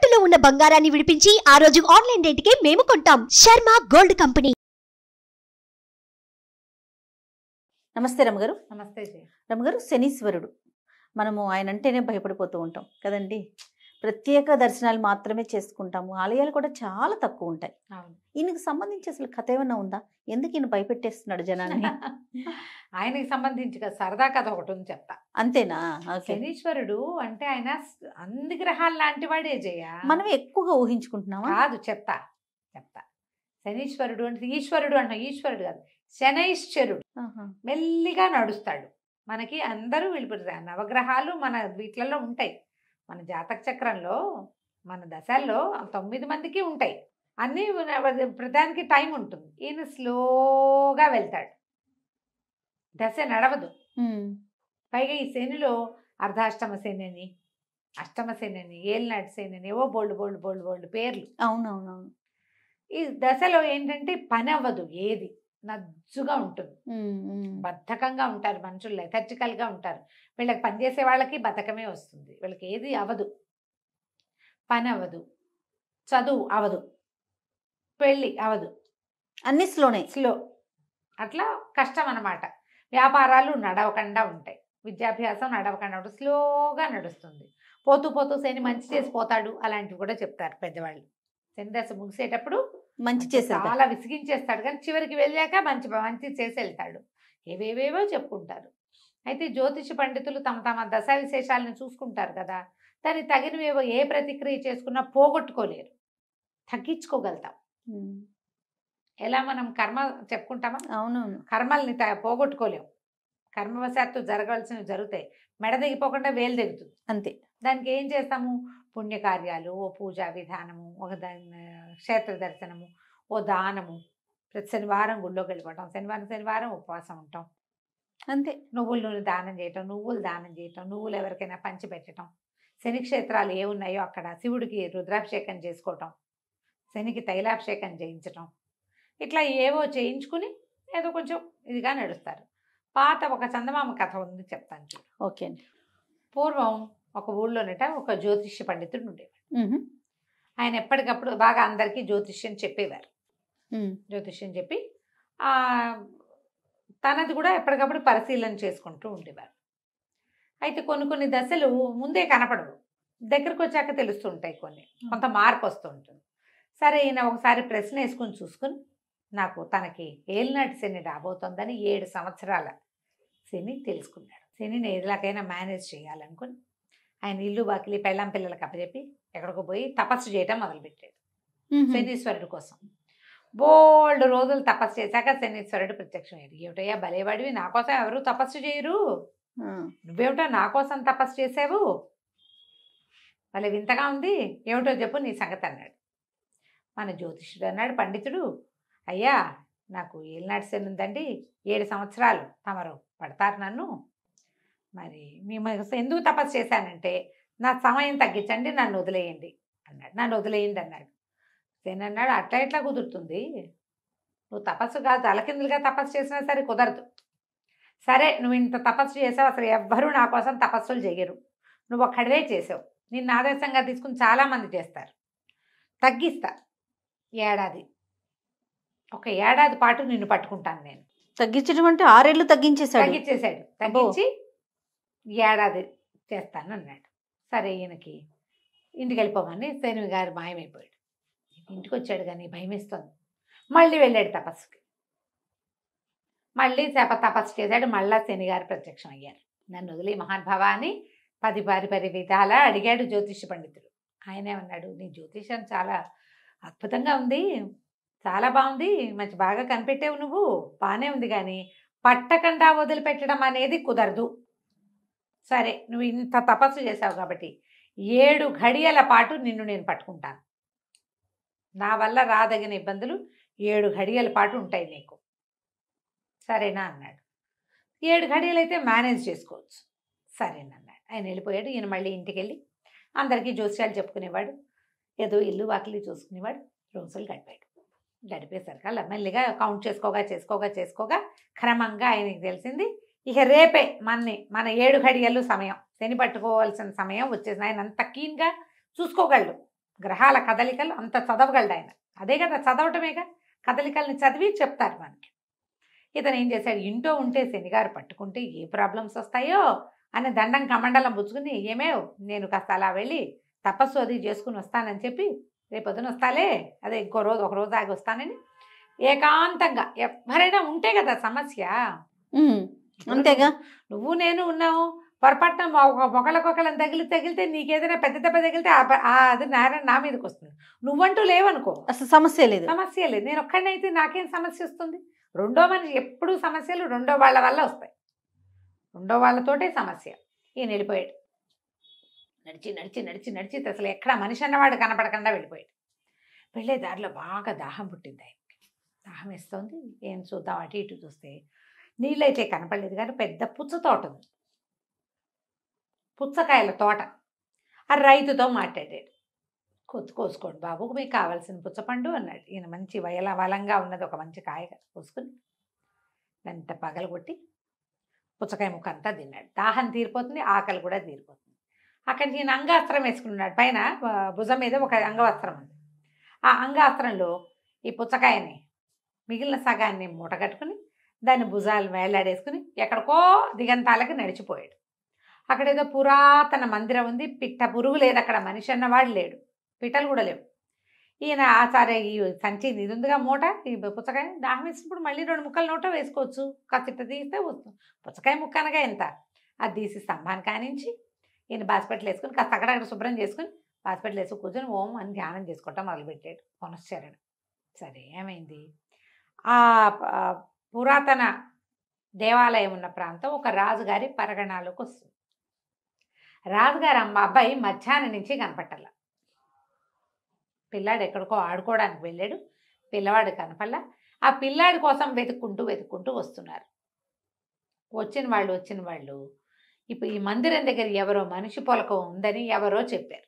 తాకట్టులో ఉన్న బంగారాన్ని విడిపించి ఆ రోజు ఆన్లైన్ రేటుకే మేము కొంటాం. Sharma gold company. నమస్తే రమగారు. నమస్తే రమగారు, శనీశ్వరుడు మనము ఆయన అంటేనే భయపడిపోతూ ఉంటాం కదండి. ప్రత్యేక దర్శనాలు మాత్రమే చేసుకుంటాము, ఆలయాలు కూడా చాలా తక్కువ ఉంటాయి. అవును. ఈయనకు సంబంధించి అసలు కథ ఏమన్నా ఉందా? ఎందుకు ఈయన భయపెట్టేస్తున్నాడు జనాన్ని? ఆయనకి సంబంధించి సరదా కథ ఒకటి ఉంది చెప్తా. అంతేనా? శనీశ్వరుడు అంటే ఆయన అన్ని గ్రహాలు లాంటి వాడే జయ. మనం ఎక్కువగా ఊహించుకుంటున్నామా? కాదు, చెప్తా. శనీశ్వరుడు అంటే ఈశ్వరుడు అంటాం. ఈశ్వరుడు కాదు, శనైశ్వరుడు. మెల్లిగా నడుస్తాడు. మనకి అందరూ వెళ్ళిపోతారు. నవగ్రహాలు మన వీటిలలో ఉంటాయి. మన జాతక చక్రంలో మన దశల్లో 9 మందికి ఉంటాయి. అన్నీ ప్రధానికి టైం ఉంటుంది. ఈయన స్లోగా వెళ్తాడు, దశ నడవదు. పైగా ఈ శనిలో అర్ధాష్టమ శని అని, అష్టమ శని అని, ఏలినాటి శని అని, ఏవో బోల్డ్ పేర్లు. అవునవునవును. ఈ దశలో ఏంటంటే పని అవ్వదు, ఏది నజ్జుగా ఉంటుంది. బద్ధకంగా ఉంటారు మనుషులు, లెథర్జికల్గా ఉంటారు. వీళ్ళకి పనిచేసే వాళ్ళకి బద్ధకమే వస్తుంది. వీళ్ళకి ఏది అవ్వదు, పని అవ్వదు, చదువు అవ్వదు, పెళ్ళి అవ్వదు, అన్ని స్లో. అట్లా కష్టం అన్నమాట. వ్యాపారాలు నడవకుండా ఉంటాయి, విద్యాభ్యాసం నడవకుండా ఉంటుంది, స్లోగా నడుస్తుంది. పోతూ శని మంచి చేసి పోతాడు, అలాంటివి కూడా చెప్తారు పెద్దవాళ్ళు. శని దశ ముగిసేటప్పుడు మంచి చేసి చాలా విసిగించేస్తాడు, కానీ చివరికి వెళ్ళాక మంచి చేసి వెళ్తాడు. ఏవేవేవో చెప్పుకుంటారు. అయితే జ్యోతిష పండితులు తమ దశా విశేషాలను చూసుకుంటారు కదా, దానికి తగినవేవో ఏ ప్రతిక్రియ చేసుకున్నా పోగొట్టుకోలేరు, తగ్గించుకోగలుగుతాం. ఎలా మనం కర్మ చెప్పుకుంటామా? అవునవును. కర్మల్ని పోగొట్టుకోలేము. కర్మవశాత్తు జరగాల్సినవి జరుగుతాయి, మెడ దిగిపోకుండా వేలు దిగుతుంది అంతే. దానికి ఏం చేస్తాము? పుణ్యకార్యాలు, ఓ పూజా విధానము, ఒక క్షేత్ర దర్శనము, ఓ దానము. ప్రతి శనివారం గుళ్ళోకి వెళ్ళిపోవటం, శనివారం ఉపవాసం ఉంటాం, అంతే. నువ్వుల నూనె దానం చేయటం, నువ్వులు ఎవరికైనా పంచి పెట్టడం, శని క్షేత్రాలు ఏ ఉన్నాయో అక్కడ శివుడికి రుద్రాభిషేకం చేసుకోవటం, శనికి తైలాభిషేకం చేయించటం, ఇట్లా ఏవో చేయించుకుని ఏదో కొంచెం ఇదిగా నడుస్తారు. పాత ఒక చందమామ కథ ఉంది, చెప్తాను చూడు. ఓకే అండి. పూర్వం ఒక ఊళ్ళోనట ఒక జ్యోతిష్య పండితుడు ఉండేవాడు. ఆయన ఎప్పటికప్పుడు బాగా అందరికీ జ్యోతిష్యం చెప్పేవారు. జ్యోతిష్యం చెప్పి తనది కూడా ఎప్పటికప్పుడు పరిశీలన చేసుకుంటూ ఉండేవారు. అయితే కొన్ని దశలు ముందే కనపడవు, దగ్గరకు వచ్చాక తెలుస్తుంటాయి, కొంత మార్పు వస్తూ ఉంటుంది. సరే, ఈయన ఒకసారి ప్రశ్న వేసుకుని చూసుకుని, నాకు తనకి ఏలినాటి శని రాబోతోందని 7 సంవత్సరాల శని తెలుసుకున్నాడు. శనిని ఎలాగైనా మేనేజ్ చేయాలనుకుని ఆయన ఇల్లు వాకిలి పెళ్ళాం పిల్లలకి అప్పచెప్పి ఎక్కడికో పోయి తపస్సు చేయటం మొదలుపెట్టాడు శనీశ్వరుడు కోసం. బోల్డ్ రోజులు తపస్సు చేశాక శనీశ్వరుడు ప్రత్యక్షమయ్యాడు. ఏమిటయ్యా భలేవాడివి, నా కోసం ఎవరు తపస్సు చేయరు, నువ్వేమిటో నా కోసం తపస్సు చేసావు, భలే వింతగా ఉంది, ఏమిటో చెప్పు నీ సంగతి అన్నాడు. మన జ్యోతిష్యుడు అన్నాడు, పండితుడు, అయ్యా నాకు ఏలినాటి శని ఉందండి, 7 సంవత్సరాలు తమరు పడతారు నన్ను, మరి మేము ఎందుకు తపస్సు చేశానంటే నా సమయం తగ్గించండి, నన్ను వదిలేయండి అన్నాడు. శని అన్నాడు, అట్లా ఎట్లా కుదురుతుంది, నువ్వు తపస్సు కాదు తలకిందులుగా తపస్సు చేసినా సరే కుదరదు. సరే, నువ్వు ఇంత తపస్సు చేసావు, అసలు ఎవ్వరూ నా కోసం తపస్సులు చేయరు, నువ్వు ఒక్కడివే చేసావు, నిన్ను ఆదర్శంగా తీసుకుని చాలామంది చేస్తారు, తగ్గిస్తా, ఒక ఏడాది పాటు నిన్ను పట్టుకుంటాను నేను. తగ్గించడం అంటే 6 ఏళ్ళు తగ్గించేశాడు. తగ్గించి ఏడాది చేస్తాను అన్నాడు. సరే, ఈయనకి ఇంటికి వెళ్ళిపోమని శని గారు మాయమైపోయాడు. ఇంటికి వచ్చాడు కానీ భయం వేస్తుంది. మళ్ళీ వెళ్ళాడు తపస్సుకి, మళ్ళీ తపస్సు చేశాడు. మళ్ళా శని గారు ప్రత్యక్షం అయ్యారు. నన్ను వదిలే మహానుభావ అని 10 విధాలా అడిగాడు జ్యోతిష పండితుడు. ఆయనేమన్నాడు, నీ జ్యోతిషం చాలా అద్భుతంగా ఉంది, చాలా బాగుంది, మంచి బాగా కనిపెట్టావు, నువ్వు బాగానే ఉంది, కానీ పట్టకుండా వదిలిపెట్టడం అనేది కుదరదు. సరే, నువ్వు ఇంత తపస్సు చేసావు కాబట్టి 7 ఘడియల పాటు నిన్ను నేను పట్టుకుంటాను, నా వల్ల రాదగిన ఇబ్బందులు 7 ఘడియల పాటు ఉంటాయి నీకు, సరేనా అన్నాడు. 7 ఘడియలు అయితే మేనేజ్ చేసుకోవచ్చు, సరేనన్నాడు. ఆయన వెళ్ళిపోయాడు. ఈయన మళ్ళీ ఇంటికి వెళ్ళి అందరికీ జ్యోతిష్యాలు చెప్పుకునేవాడు, ఏదో ఇల్లు వాకిలి చూసుకునేవాడు. రోజులు గడిపేసరికి అలా మెల్లిగా కౌంట్ చేసుకోగా క్రమంగా ఆయనకి తెలిసింది, ఇక రేపే మన 7 ఘడియలు సమయం, శని పట్టుకోవాల్సిన సమయం వచ్చేసింది. ఆయన అంత కీన్గా చూసుకోగలడు, గ్రహాల కదలికలు అంత చదవగలడు ఆయన. అదే కదా చదవటమేగా, కదలికల్ని చదివి చెప్తారు మనకి. ఇతను ఏం చేశాడు, ఇంట్లో ఉంటే శనిగారు పట్టుకుంటే ఏ ప్రాబ్లమ్స్ వస్తాయో అని దండం కమండలం పుచ్చుకుని, ఏమేవ్ నేను కాస్త అలా వెళ్ళి తపస్సు అది చేసుకుని వస్తానని చెప్పి, రేపు పొద్దున వస్తాలే, అదే ఇంకో రోజు ఒక రోజు ఆగి వస్తానని ఏకాంతంగా, ఎవరైనా ఉంటే కదా సమస్య. అంతేగా, నువ్వు నేను ఉన్నావు, పొరపాటున ఒకళ్ళకొకళ్ళని తగిలితే నీకేదైనా పెద్ద దెబ్బ తగిలితే అది నా మీదకి వస్తుంది. నువ్వంటూ లేవనుకో, అసలు సమస్య లేదు. సమస్య లేదు. నేను ఒక్కడైతే నాకేం సమస్య వస్తుంది? రెండో మనిషి ఎప్పుడూ సమస్యలు రెండో వాళ్ళ వల్ల వస్తాయి, రెండో వాళ్ళతోటే సమస్య. ఈయన వెళ్ళిపోయాడు, నడిచి నడిచి నడిచి నడిచి అసలు ఎక్కడ మనిషి అన్నవాడు కనపడకుండా వెళ్ళిపోయాడు. వెళ్ళే దారిలో బాగా దాహం పుట్టింది ఆయనకి. దాహం వేస్తుంది, ఏం చూద్దాం అటు ఇటు చూస్తే నీళ్ళైతే కనపడలేదు, కానీ పెద్ద పుచ్చ తోట ఉంది, పుచ్చకాయల తోట. ఆ రైతుతో మాట్లాడాడు, కోసుకోండి బాబు, మీకు కావాల్సిన పుచ్చపండు అన్నాడు. ఈయన మంచి వలంగా ఉన్నది ఒక మంచి కాయ కోసుకుని ఎంత పగలగొట్టి పుచ్చకాయ ముక్క అంతా తిన్నాడు. దాహం తీరిపోతుంది, ఆకలి కూడా తీరిపోతుంది. అక్కడ ఈయన అంగాస్త్రం వేసుకున్నాడు, పైన భుజం మీద ఒక అంగవస్త్రం ఉంది. ఆ అంగాస్త్రంలో ఈ పుచ్చకాయని మిగిలిన సగాన్ని మూట కట్టుకుని దాన్ని భుజాలు వేలాడేసుకుని ఎక్కడికో దిగంతాలకి నడిచిపోయాడు. అక్కడేదో పురాతన మందిరం ఉంది, పిట్ట పురుగు లేదు అక్కడ, మనిషి అన్నవాడు లేడు, పిట్టలు కూడా లేవు. ఈయన సరే ఈ సంచి ఇది ఉందిగా మూట, ఈ పుచ్చకాయ దాహం వేసినప్పుడు మళ్ళీ 2 ముక్కలు నోట వేసుకోవచ్చు, కాస్త తీస్తే వస్తుంది. పుచ్చకాయ ముక్క అనగా ఎంత, అది తీసి స్తంభాన్ని కానించి ఈయన బాస్పెట్లు వేసుకుని కాస్త అక్కడక్కడ శుభ్రం చేసుకుని బాస్పెట్లు వేసుకుని కూర్చొని ఓం అని ధ్యానం చేసుకోవటం మొదలుపెట్టాడు, పునశ్చరణ. సరే ఏమైంది, ఆ పురాతన దేవాలయం ఉన్న ప్రాంతం ఒక రాజుగారి పరగణాలకు వస్తుంది. రాజుగారు అబ్బాయి మధ్యాహ్నం నుంచి కనపట్టాల. పిల్లాడు ఎక్కడికో ఆడుకోవడానికి వెళ్ళాడు, పిల్లవాడు కనపల్లా. ఆ పిల్లాడి కోసం వెతుక్కుంటూ వస్తున్నారు. వచ్చిన వాళ్ళు ఇప్పుడు ఈ మందిరం దగ్గర ఎవరో మనిషి పొలకం ఉందని ఎవరో చెప్పారు.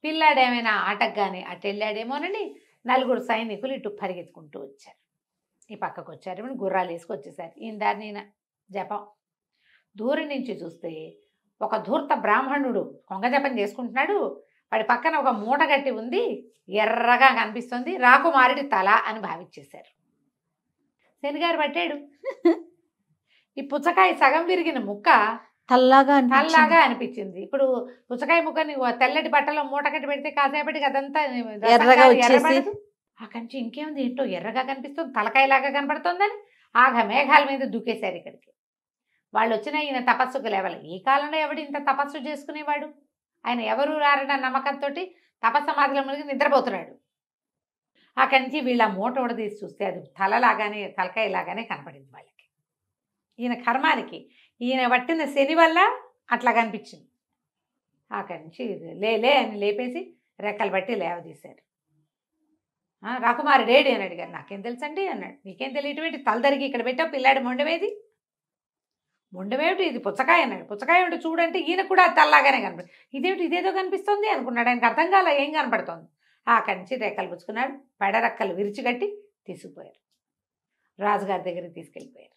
పిల్లాడు ఏమైనా ఆటకు కానీ అటు వెళ్ళాడేమోనని 4 సైనికులు ఇటు పరిగెత్తుకుంటూ వచ్చారు, ఈ పక్కకు వచ్చారు, గుర్రాలు వేసుకొచ్చేసారు. ఈయన దారిని జపం. దూరం నుంచి చూస్తే ఒక ధూర్త బ్రాహ్మణుడు కొంగ జపం చేసుకుంటున్నాడు, వాడి పక్కన ఒక మూట గట్టి ఉంది, ఎర్రగా కనిపిస్తుంది, రాకుమారుడి తల అని భావించేశారు. శనిగారు పట్టాడు. ఈ పుచ్చకాయ సగం విరిగిన ముక్క తల్లాగా అనిపించింది. ఇప్పుడు పుచ్చకాయ ముక్కని తెల్లటి బట్టలో మూట కట్టి పెడితే కాసేపటికి అదంతా ఎర్రగా వచ్చేసి, ఆ కంచి ఇంకేముంది ఏంటో ఎర్రగా కనిపిస్తుంది, తలకాయలాగా కనపడుతుందని ఆగ మేఘాల మీద దూకేశారు ఇక్కడికి. వాళ్ళు వచ్చినా ఈయన తపస్సుకు లేవాలి. ఈ కాలంలో ఎవడు ఇంత తపస్సు చేసుకునేవాడు? ఆయన ఎవరు రారన్న నమ్మకంతో తపస్సమాధిలో మునిగి నిద్రపోతున్నాడు. అక్కడి నుంచి వీళ్ళ మూట ఉడదీసి చూస్తే అది తలకాయలాగానే కనపడింది వాళ్ళకి. ఈయన కర్మానికి, ఈయన పట్టిన శని వల్ల అట్లా కనిపించింది. అక్కడి నుంచి లే అని లేపేసి రెక్కలు బట్టి లేవదీశారు. రాకుమారుడు ఏడి అని అడిగారు. నాకేం తెలుసండి అన్నాడు. నీకేం తెలియటమేంటి, తలదరికి ఇక్కడ పెట్టావు, పిల్లాడి మొండమేది, మొండమేమిటి, ఇది పుచ్చకాయ అన్నాడు. పుచ్చకాయ ఉంటే చూడంటే ఈయన కూడా తల్లాగానే కనపడి, ఇదేదో కనిపిస్తుంది అనుకున్నాడు. ఆయనకు అర్థం కాల ఏం కనపడుతోంది. అక్కడి నుంచి రెక్కలు పుచ్చుకున్నాడు, పెడరెక్కలు విరిచిగట్టి తీసుకుపోయారు, రాజుగారి దగ్గరికి తీసుకెళ్ళిపోయారు.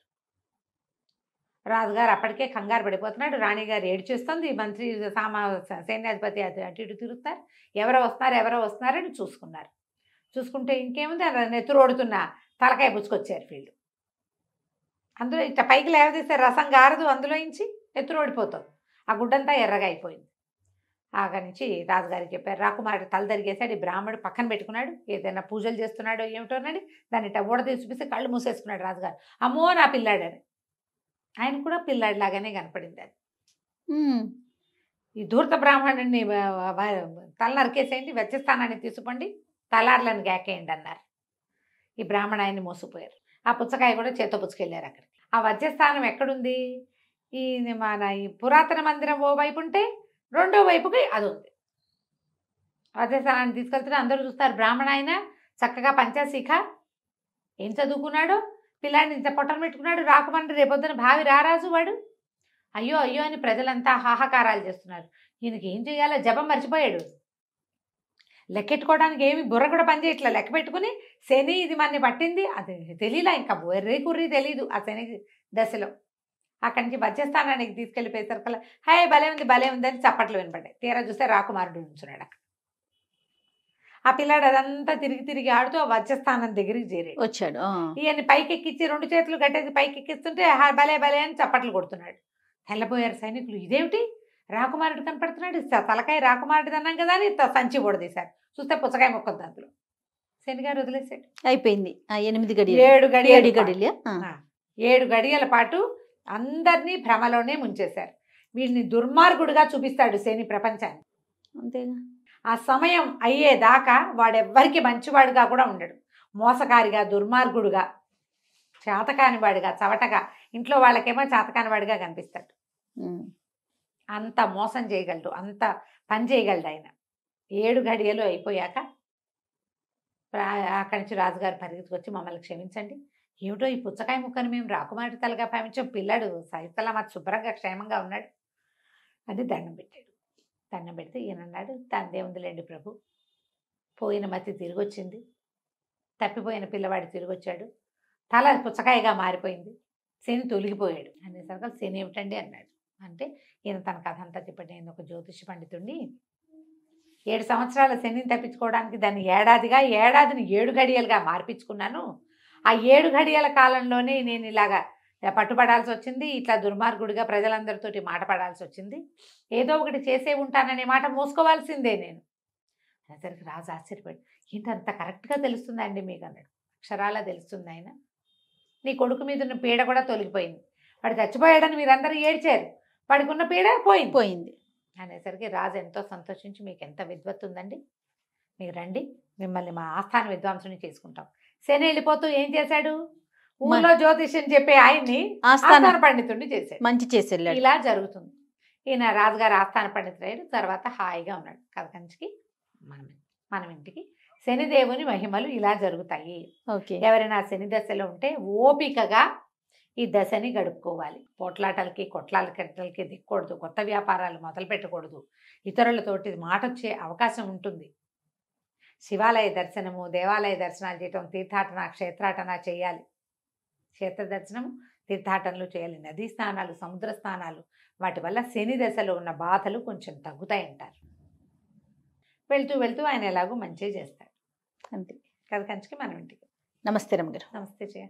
రాజుగారు అప్పటికే కంగారు పడిపోతున్నాడు, రాణిగారు ఏడ్చేస్తుంది, మంత్రి సైన్యాధిపతి అటు ఇటు తిరుగుతారు, ఎవరో వస్తున్నారని చూసుకున్నారు. చూసుకుంటే ఇంకేముంది, నెత్తురోడుతున్న తలకాయ పుచ్చుకొచ్చారు వీళ్ళు. అందులో ఇట్లా పైకి లేవదీస్తే రసం గారదు, అందులో నుంచి నెత్తురోడిపోతుంది, ఆ గుడ్డంతా ఎర్రగా అయిపోయింది. ఆగా నుంచి రాజుగారికి చెప్పారు. రాకుమారుడు తల తరిగేశాడు, ఈ బ్రాహ్మణుడు పక్కన పెట్టుకున్నాడు, ఏదైనా పూజలు చేస్తున్నాడో ఏమిటోనని దాన్ని ఇట్లా ఊడదీసి చూపిస్తే కళ్ళు మూసేసుకున్నాడు రాజుగారు. అమ్మో నా పిల్లాడని. ఆయన కూడా పిల్లాడిలాగానే కనపడింది అది. ఈ ధూర్త బ్రాహ్మణుడిని తల నరికేసేయండి, వెచ్చస్థానాన్ని తీసుకోండి, తలార్లను గాకేయండి అన్నారు. ఈ బ్రాహ్మణ ఆయన్ని మోసిపోయారు. ఆ పుచ్చకాయ కూడా చేత్తో పుచ్చుకెళ్ళారు అక్కడికి. ఆ వజ్రస్థానం ఎక్కడుంది, ఈ పురాతన మందిరం ఓ వైపు ఉంటే రెండో వైపుకి అది ఉంది. వజ్రస్థానాన్ని తీసుకెళ్తే అందరూ చూస్తారు, బ్రాహ్మణ ఆయన చక్కగా పంచాశీఖ, ఏం చదువుకున్నాడో, పిల్లాడిని ఇంత పొట్టను పెట్టుకున్నాడు, రాకుమారుడు రేపొద్దున భావి రారాజు వాడు, అయ్యో అయ్యో అని ప్రజలంతా హాహాకారాలు చేస్తున్నారు. ఈయనకి ఏం చేయాలో జపం మర్చిపోయాడు, లెక్కెట్టుకోవడానికి ఏమి బుర్ర కూడా పనిచేయట్లా. లెక్క పెట్టుకుని శని ఇది మనని పట్టింది అది తెలియలా, ఇంకా కుర్రీ తెలీదు ఆ శని దశలో. అక్కడి నుంచి వజ్రస్థానానికి తీసుకెళ్ళిపోయేసరికల్లా హాయ్ భలే ఉంది అని చప్పట్లు వినపడ్డాయి. తీరా చూస్తే రాకుమారుడు ఉంచున్నాడు అక్కడ. ఆ పిల్లాడు అదంతా తిరిగి తిరిగి ఆడుతూ ఆ వజ్రస్థానం దగ్గరికి చేరాడు. వచ్చాడు. ఈయన్ని పైకి ఎక్కించి 2 చేతులు కట్టేసి పైకి ఎక్కిస్తుంటే భలే భలే అని చప్పట్లు కొడుతున్నాడు. తెల్లబోయారు సైనికులు. ఇదేమిటి రాకుమారుడు కనపడుతున్నాడు, తలకాయ రాకుమారుడు అన్నాం కదా అని సంచి పొడదీశారు. చూస్తే పుచ్చకాయ మొక్కద్దు అందులో. శనిగారు వదిలేశాడు. అయిపోయింది. 8 గడియలు 7 గడియలు 7 గడియల పాటు అందరినీ భ్రమలోనే ముంచేశారు. వీడిని దుర్మార్గుడుగా చూపిస్తాడు శని ప్రపంచాన్ని. అంతేగా. ఆ సమయం అయ్యేదాకా వాడెవ్వరికి మంచివాడుగా కూడా ఉండడు. మోసకారిగా, దుర్మార్గుడుగా, చేతకాని వాడిగా, చవటగా, ఇంట్లో వాళ్ళకేమో చేతకాని వాడిగా కనిపిస్తాడు. అంత మోసం చేయగలడు, అంత పని చేయగలడు ఆయన. 7 గడియలు అయిపోయాక అక్కడి నుంచి రాజుగారు పరిగెత్తుకొచ్చి మమ్మల్ని క్షమించండి, ఏమిటో ఈ పుచ్చకాయ ముక్కను మేము రాకుమారి తలగా భావించాం, పిల్లాడు సైతలా మాకు శుభ్రంగా క్షేమంగా ఉన్నాడు అని దండం పెట్టాడు. దండం పెడితే ఈయన అన్నాడు, తందే ఉందిలేండి ప్రభు, పోయిన మతి తిరిగి వచ్చింది, తప్పిపోయిన పిల్లవాడు తిరిగి వచ్చాడు, తల పుచ్చకాయగా మారిపోయింది, శని తొలగిపోయాడు అనేసరికి శని ఏమిటండి అన్నాడు. అంటే ఈయన తన కథ అంతా చెప్పండి, నేను ఒక జ్యోతిష పండితుడిని, 7 సంవత్సరాల శనిని తప్పించుకోవడానికి దాన్ని ఏడాదిని 7 గడియలుగా మార్పించుకున్నాను. ఆ 7 గడియల కాలంలోనే నేను ఇలాగా పట్టుబడాల్సి వచ్చింది, ఇట్లా దుర్మార్గుడిగా ప్రజలందరితోటి మాట పడాల్సి వచ్చింది, ఏదో ఒకటి చేసే ఉంటాననే మాట మోసుకోవాల్సిందే నేను అనేసరికి రాజు ఆశ్చర్యపడి, ఏంటి అంత కరెక్ట్గా తెలుస్తుందండి మీకు అన్నాడు. అక్షరాలా తెలుస్తుంది ఆయన, నీ కొడుకు మీద ఉన్న పీడ కూడా తొలగిపోయింది, వాడు చచ్చిపోయాడని మీరందరూ ఏడ్చారు, వాడికి ఉన్న పీడ పోయింది అనేసరికి రాజు ఎంతో సంతోషించి, మీకు ఎంత విద్వత్తు ఉందండి, మీరు రండి, మిమ్మల్ని మా ఆస్థాన విద్వాంసుని చేసుకుంటాం. శని వెళ్ళిపోతూ ఏం చేశాడు, ఊళ్ళో జ్యోతిష్యం చెప్పే ఆయన్ని ఆస్థాన పండితుడిని చేశాడు. మంచి చేశాడు. ఇలా జరుగుతుంది. ఈయన రాజుగారు ఆస్థాన పండితుడు తర్వాత హాయిగా ఉన్నాడు. కథకంచికి మనం ఇంటికి శనిదేవుని మహిమలు ఇలా జరుగుతాయి. ఎవరైనా శని దశలో ఉంటే ఓపికగా ఈ దశని గడుపుకోవాలి. పోట్లాటలకి కొట్లాటలకి దిక్కకూడదు, కొత్త వ్యాపారాలు మొదలు పెట్టకూడదు, ఇతరులతోటి మాట వచ్చే అవకాశం ఉంటుంది. శివాలయ దర్శనము, దేవాలయ దర్శనాలు చేయటం, తీర్థాటన, క్షేత్రాటన చేయాలి. క్షేత్ర దర్శనము, తీర్థాటనలు చేయాలి. నదీ స్నానాలు, సముద్ర స్నానాలు, వాటి వల్ల శని దశలో ఉన్న బాధలు కొంచెం తగ్గుతాయంటారు. వెళ్తూ వెళ్తూ ఆయన ఎలాగో మంచిగా చేస్తాడు. అంతే. కథకంచికి మనం ఇంటికి. నమస్తే రమ్మగారు. నమస్తే జయ.